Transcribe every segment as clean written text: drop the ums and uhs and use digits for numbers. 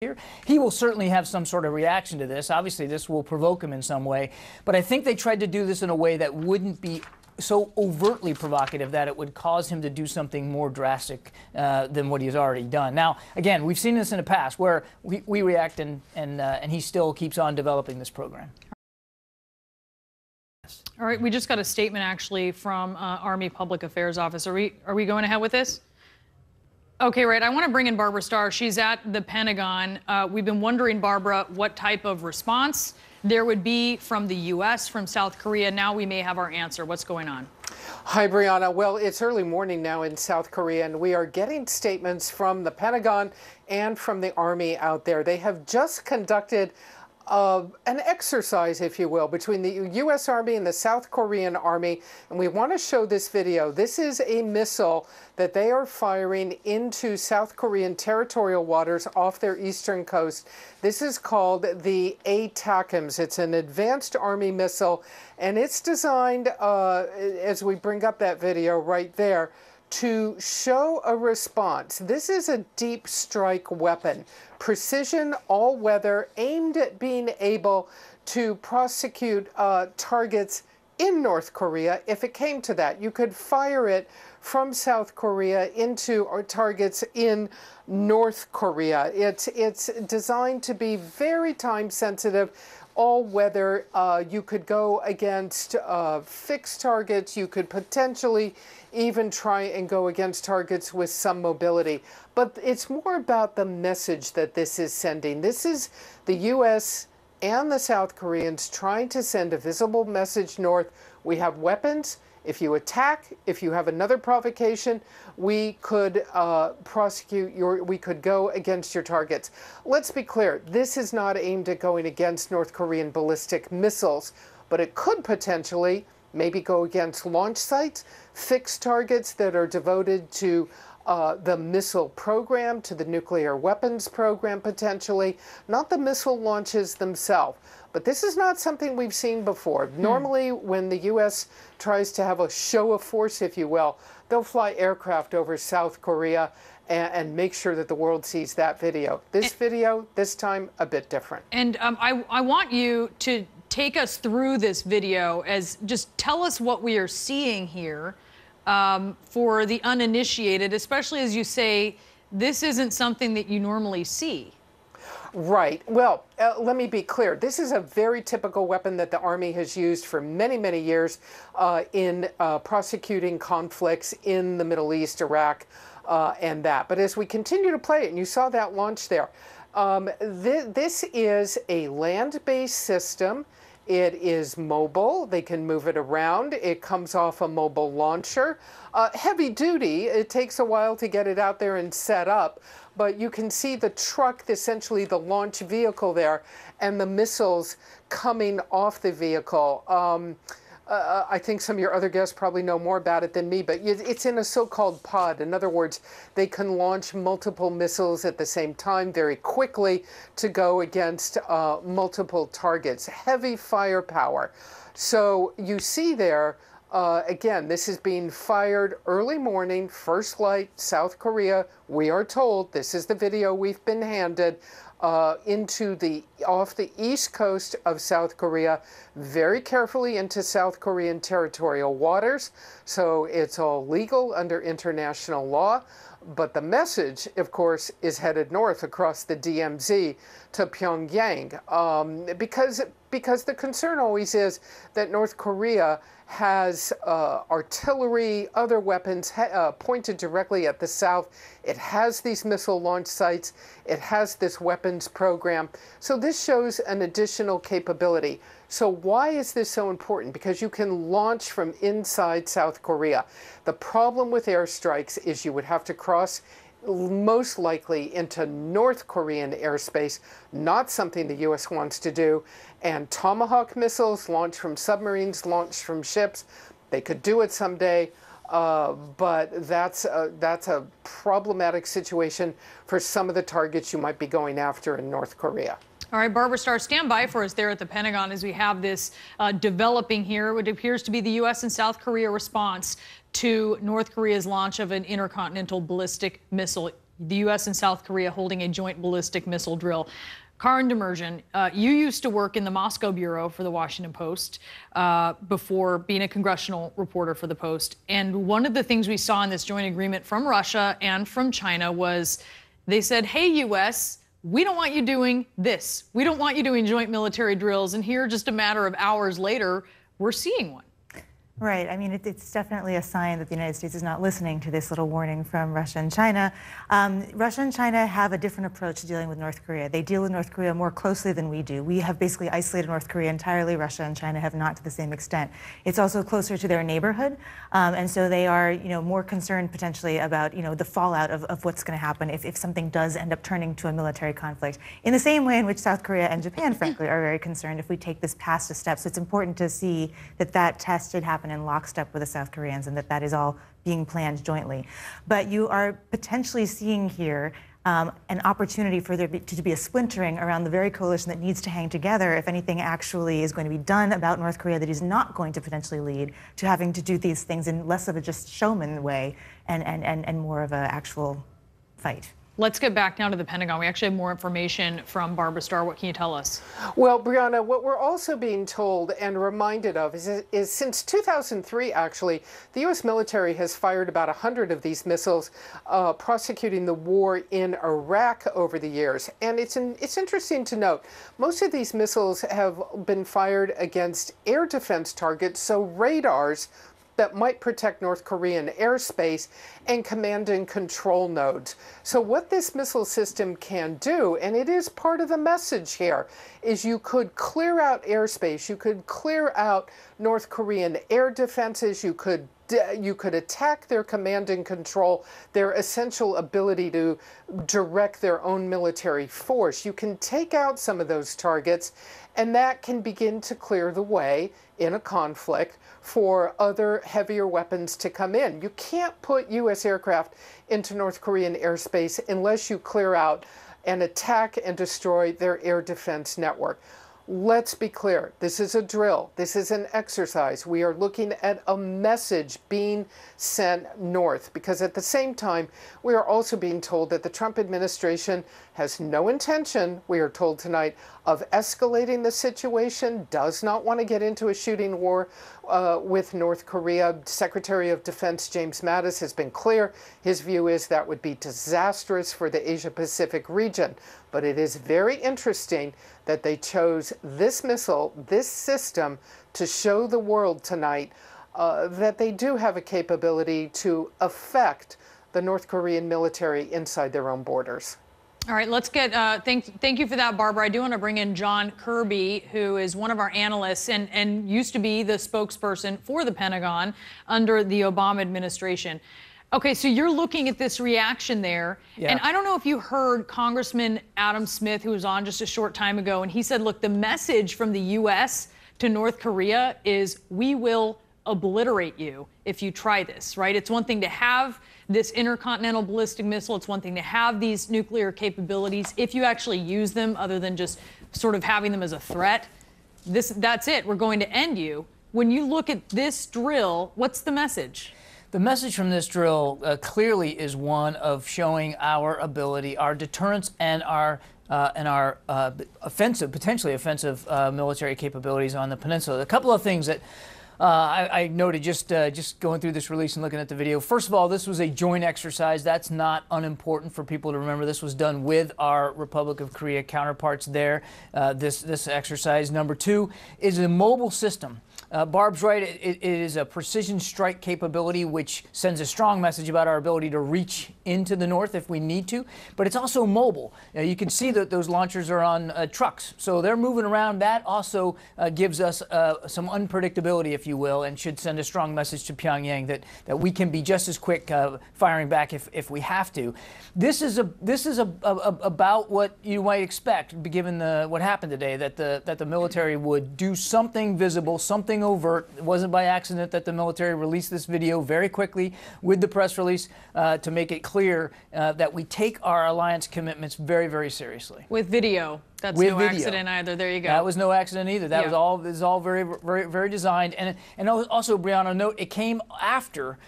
here. He will certainly have some sort of reaction to this. Obviously, this will provoke him in some way. But I think they tried to do this in a way that wouldn't be so overtly provocative that it would cause him to do something more drastic than what he's already done. Now, again, we've seen this in the past where we react and he still keeps on developing this program. All right, we just got a statement actually from Army Public Affairs Office. Are we going ahead with this? Okay, right. I want to bring in Barbara Starr. She's at the Pentagon. We've been wondering, Barbara, what type of response there would be from the U.S., from South Korea. Now we may have our answer. What's going on? Hi, Brianna. Well, it's early morning now in South Korea, and we are getting statements from the Pentagon and from the Army out there. They have just conducted an exercise, if you will, between the U.S. Army and the South Korean Army, and we want to show this video. This is a missile that they are firing into South Korean territorial waters off their eastern coast. This is called the ATACMS. It's an advanced Army missile, and it's designed, as we bring up that video right there, to show a response. This is a deep strike weapon, precision, all-weather, aimed at being able to prosecute targets in North Korea if it came to that. You could fire it from South Korea into targets in North Korea. It's designed to be very time sensitive, all weather. You could go against fixed targets. You could potentially even try and go against targets with some mobility. But it's more about the message that this is sending. This is the U.S. and the South Koreans trying to send a visible message north. We have weapons. If you attack, if you have another provocation, we could we could go against your targets. Let's be clear, this is not aimed at going against North Korean ballistic missiles, but it could potentially maybe go against launch sites, fixed targets that are devoted to the missile program, to the nuclear weapons program potentially, not the missile launches themselves. But this is not something we've seen before. Normally, when the U.S. tries to have a show of force, if you will, they'll fly aircraft over South Korea and make sure that the world sees that video. This video, this time, a bit different. And I want you to take us through this video, as just tell us what we are seeing here for the uninitiated, especially as you say, this isn't something that you normally see. Right. Well, let me be clear. This is a very typical weapon that the Army has used for many, many years in prosecuting conflicts in the Middle East, Iraq, and that. But as we continue to play it, and you saw that launch there, this is a land-based system. It is mobile. They can move it around. It comes off a mobile launcher. Heavy duty. It takes a while to get it out there and set up. But you can see the truck, essentially the launch vehicle there, and the missiles coming off the vehicle. I think some of your other guests probably know more about it than me, but it's in a so-called pod. In other words, they can launch multiple missiles at the same time very quickly to go against multiple targets. Heavy firepower. So you see there, again, this is being fired early morning, first light, South Korea. We are told, this is the video we've been handed, off the east coast of South Korea, very carefully into South Korean territorial waters. So it's all legal under international law. But the message, of course, is headed north across the DMZ to Pyongyang, because the concern always is that North Korea has artillery, other weapons pointed directly at the south. It has these missile launch sites. It has this weapons program. So this shows an additional capability. So why is this so important? Because you can launch from inside South Korea. The problem with airstrikes is you would have to cross most likely into North Korean airspace, not something the U.S. wants to do. And Tomahawk missiles launched from submarines, launched from ships, they could do it someday, but that's a problematic situation for some of the targets you might be going after in North Korea. All right, Barbara Starr, stand by for us there at the Pentagon as we have this developing here. What appears to be the U.S. and South Korea response to North Korea's launch of an intercontinental ballistic missile. the U.S. and South Korea holding a joint ballistic missile drill. Karin Demerjian, you used to work in the Moscow bureau for the Washington Post before being a congressional reporter for the Post. And one of the things we saw in this joint agreement from Russia and from China was they said, hey, U.S., we don't want you doing this. We don't want you doing joint military drills. And here, just a matter of hours later, we're seeing one. Right. I mean, it's definitely a sign that the United States is not listening to this little warning from Russia and China. Russia and China have a different approach to dealing with North Korea. They deal with North Korea more closely than we do. We have basically isolated North Korea entirely. Russia and China have not to the same extent. It's also closer to their neighborhood. And so they are, more concerned potentially about, the fallout of what's going to happen if something does end up turning to a military conflict. In the same way in which South Korea and Japan, frankly, are very concerned if we take this past a step. So it's important to see that test did happen in lockstep with the South Koreans and that is all being planned jointly. But you are potentially seeing here an opportunity for there to be a splintering around the very coalition that needs to hang together if anything actually is going to be done about North Korea that is not going to potentially lead to having to do these things in less of a just showman way and more of an actual fight. Let's get back now to the Pentagon. We actually have more information from Barbara Starr. What can you tell us? Well, Brianna, what we're also being told and reminded of is since 2003, actually, the U.S. military has fired about 100 of these missiles, prosecuting the war in Iraq over the years. And it's interesting to note, most of these missiles have been fired against air defense targets, so radars that might protect North Korean airspace and command and control nodes. So what this missile system can do, and it is part of the message here, is you could clear out airspace, you could clear out North Korean air defenses, you could attack their command and control, their essential ability to direct their own military force. You can take out some of those targets, and that can begin to clear the way in a conflict for other heavier weapons to come in. You can't put U.S. aircraft into North Korean airspace unless you clear out and attack and destroy their air defense network. Let's be clear, this is a drill, this is an exercise. We are looking at a message being sent north, because at the same time, we are also being told that the Trump administration has no intention, we are told tonight, of escalating the situation, does not want to get into a shooting war with North Korea. Secretary of Defense James Mattis has been clear. His view is that would be disastrous for the Asia-Pacific region. But it is very interesting that they chose this missile, this system, to show the world tonight that they do have a capability to affect the North Korean military inside their own borders. All right, let's get, thank you for that, Barbara. I do want to bring in John Kirby, who is one of our analysts and used to be the spokesperson for the Pentagon under the Obama administration. Okay, so you're looking at this reaction there, and I don't know if you heard Congressman Adam Smith, who was on just a short time ago, and he said, look, the message from the U.S. to North Korea is we will obliterate you if you try this, right? It's one thing to have this intercontinental ballistic missile. It's one thing to have these nuclear capabilities. If you actually use them, other than just sort of having them as a threat, that's it. We're going to end you. When you look at this drill, what's the message? The message from this drill clearly is one of showing our ability, our deterrence, and our offensive, potentially offensive military capabilities on the peninsula. A couple of things that I noted just going through this release and looking at the video. First of all, this was a joint exercise. That's not unimportant for people to remember. This was done with our Republic of Korea counterparts there, this exercise. Number two is a mobile system. Barb's right, it is a precision strike capability which sends a strong message about our ability to reach into the north if we need to, but it's also mobile. You can see that those launchers are on trucks, so they're moving around. That also gives us some unpredictability, if you will, and should send a strong message to Pyongyang that we can be just as quick firing back if we have to. This is about what you might expect, given what happened today, that the military would do something visible, something overt. It wasn't by accident that the military released this video very quickly with the press release to make it clear that we take our alliance commitments very, very seriously. With video. That's no accident either. There you go. That was no accident either. That was all very, very, very designed. And And also, Brianna, note it came after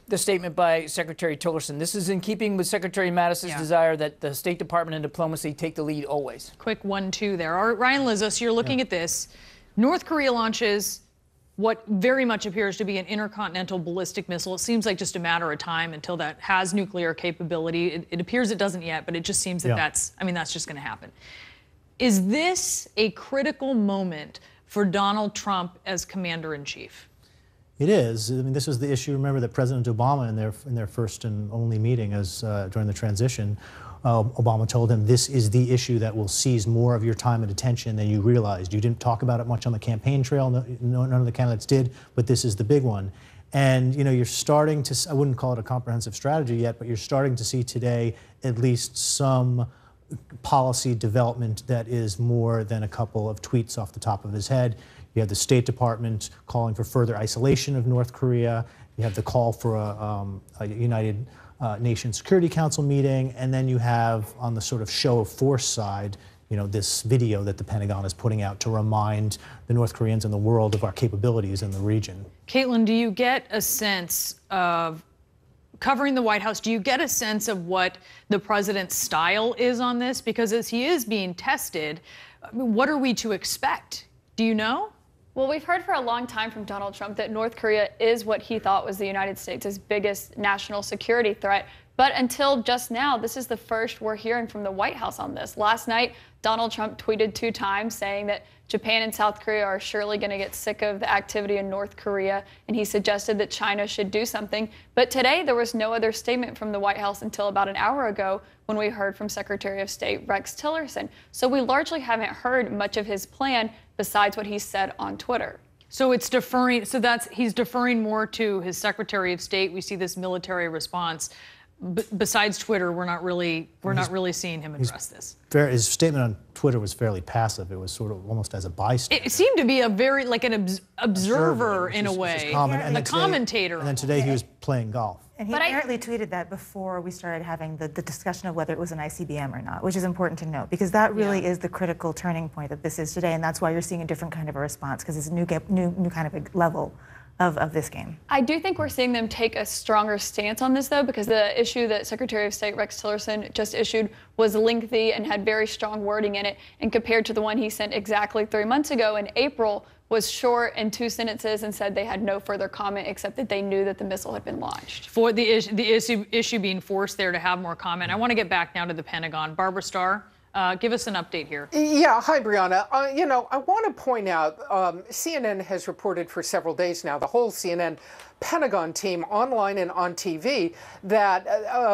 the statement by Secretary Tillerson. This is in keeping with Secretary Mattis's desire that the State Department and diplomacy take the lead always. Quick 1-2 there. All right, Ryan Lizzo, so you're looking at this. North Korea launches what very much appears to be an intercontinental ballistic missile. It seems like just a matter of time until that has nuclear capability. It appears it doesn't yet, but it just seems that that's just going to happen. Is this a critical moment for Donald Trump as commander-in-chief? It is. I mean, this was the issue. Remember that President Obama, in their first and only meeting during the transition, Obama told him this is the issue that will seize more of your time and attention than you realized. You didn't talk about it much on the campaign trail. None of the candidates did, but this is the big one. And you're starting to, I wouldn't call it a comprehensive strategy yet, but you're starting to see today at least some policy development that is more than a couple of tweets off the top of his head. You have the State Department calling for further isolation of North Korea. You have the call for a United Nations Security Council meeting. And then you have, on the sort of show of force side, this video that the Pentagon is putting out to remind the North Koreans and the world of our capabilities in the region. Caitlin, do you get a sense of, covering the White House, do you get a sense of what the president's style is on this? Because as he is being tested, what are we to expect? Do you know? Well, we've heard for a long time from Donald Trump that North Korea is what he thought was the United States' biggest national security threat. But until just now, this is the first we're hearing from the White House on this. Last night, Donald Trump tweeted 2 times saying that Japan and South Korea are surely going to get sick of the activity in North Korea, and he suggested that China should do something. But today, there was no other statement from the White House until about an hour ago when we heard from Secretary of State Rex Tillerson. So we largely haven't heard much of his plan besides what he said on Twitter. So it's deferring. So he's deferring more to his Secretary of State. We see this military response. Besides Twitter, we're not really seeing him address this. His statement on Twitter was fairly passive. It was sort of almost as a bystander. It seemed to be a very an observer in a way, a commentator. And then today he was playing golf. And he apparently tweeted that before we started having the discussion of whether it was an ICBM or not, which is important to note, because that really is the critical turning point that this is today, and that's why you're seeing a different kind of a response, because it's a new kind of a level of this game. I do think we're seeing them take a stronger stance on this, though, because the issue that Secretary of State Rex Tillerson just issued was lengthy and had very strong wording in it, and compared to the one he sent exactly 3 months ago in April, was short in 2 sentences and said they had no further comment except that they knew that the missile had been launched. For the issue being forced there to have more comment, I want to get back now to the Pentagon. Barbara Starr, give us an update here. Yeah, hi, Brianna. I want to point out, CNN has reported for several days now, the whole CNN Pentagon team online and on TV, that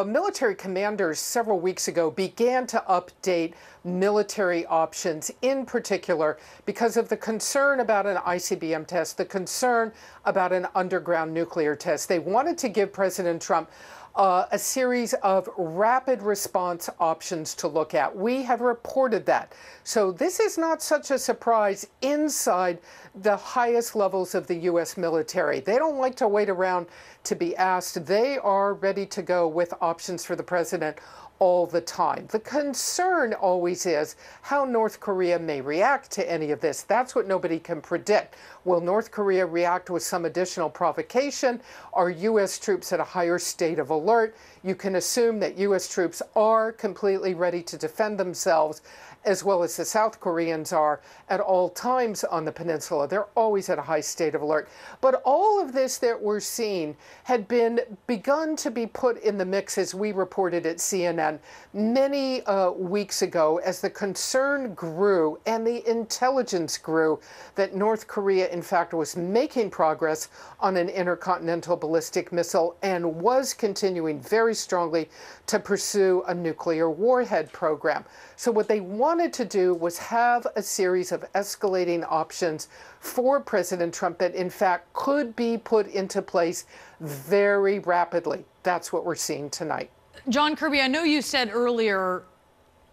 military commanders several weeks ago began to update military options, in particular because of the concern about an ICBM test, the concern about an underground nuclear test. They wanted to give President Trump a series of rapid response options to look at. We have reported that. So this is not such a surprise inside the highest levels of the U.S. military. They don't like to wait around to be asked. They are ready to go with options for the president all the time. The concern always is how North Korea may react to any of this. That's what nobody can predict. Will North Korea react with some additional provocation? Are U.S. troops at a higher state of alert? You can assume that U.S. troops are completely ready to defend themselves, as well as the South Koreans are at all times on the peninsula. They're always at a high state of alert. But all of this that we're seeing had begun to be put in the mix, as we reported at CNN many weeks ago, as the concern grew and the intelligence grew that North Korea, in fact, was making progress on an intercontinental ballistic missile and was continuing very strongly to pursue a nuclear warhead program. So what they wanted to do was have a series of escalating options for President Trump that, in fact, could be put into place very rapidly. That's what we're seeing tonight. John Kirby, I know you said earlier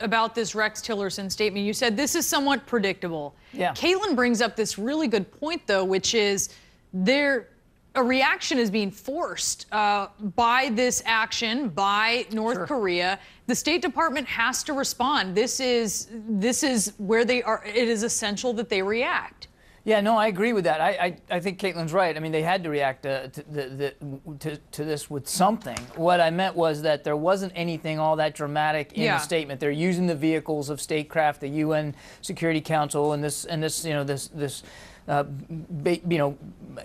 about this Rex Tillerson statement, you said this is somewhat predictable. Yeah. Caitlin brings up this really good point, though, which is a reaction is being forced by this action by North Korea. The State Department has to respond. This is where they are. It is essential that they react. Yeah, no, I agree with that. I think Caitlin's right. I mean, they had to react to this with something. What I meant was that there wasn't anything all that dramatic in the statement. They're using the vehicles of statecraft, the UN Security Council, and this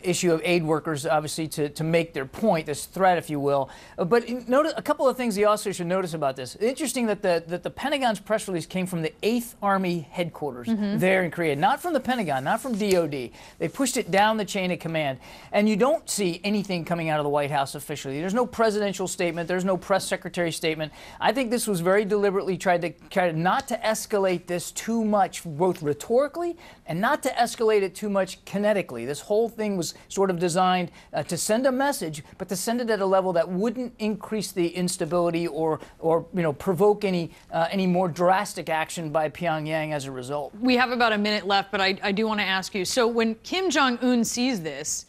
issue of aid workers, obviously, to make their point, this threat, if you will. But notice a couple of things you also should notice about this. Interesting that the Pentagon's press release came from the 8th Army headquarters there in Korea, not from the Pentagon, not from DOD. They pushed it down the chain of command. And you don't see anything coming out of the White House officially. There's no presidential statement. There's no press secretary statement. I think this was very deliberately tried not to escalate this too much, both rhetorically and not to escalate it too much kinetically. This whole thing was sort of designed to send a message, but to send it at a level that wouldn't increase the instability or provoke any more drastic action by Pyongyang as a result. We have about a minute left, but I do want to ask you. So when Kim Jong-un sees this,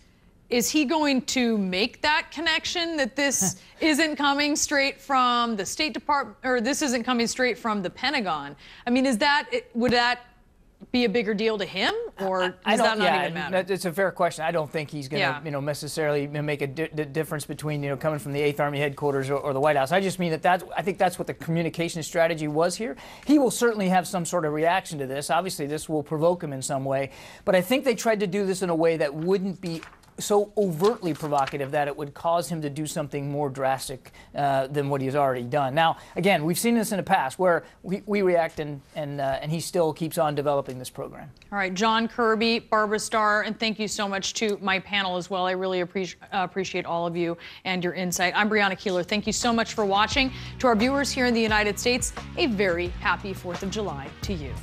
is he going to make that connection that this isn't coming straight from the State Department, or this isn't coming straight from the Pentagon? I mean, would that be a bigger deal to him, or does that not even matter? It's a fair question. I don't think he's going to, necessarily make a difference between, coming from the 8th Army headquarters or the White House. I just mean I think that's what the communication strategy was here. He will certainly have some sort of reaction to this. Obviously, this will provoke him in some way, but I think they tried to do this in a way that wouldn't be so overtly provocative that it would cause him to do something more drastic than what he's already done. Now, again, we've seen this in the past where we react and he still keeps on developing this program. All right, John Kirby, Barbara Starr, and thank you so much to my panel as well. I really appreciate all of you and your insight. I'm Brianna Keeler. Thank you so much for watching. To our viewers here in the United States, a very happy 4th of July to you.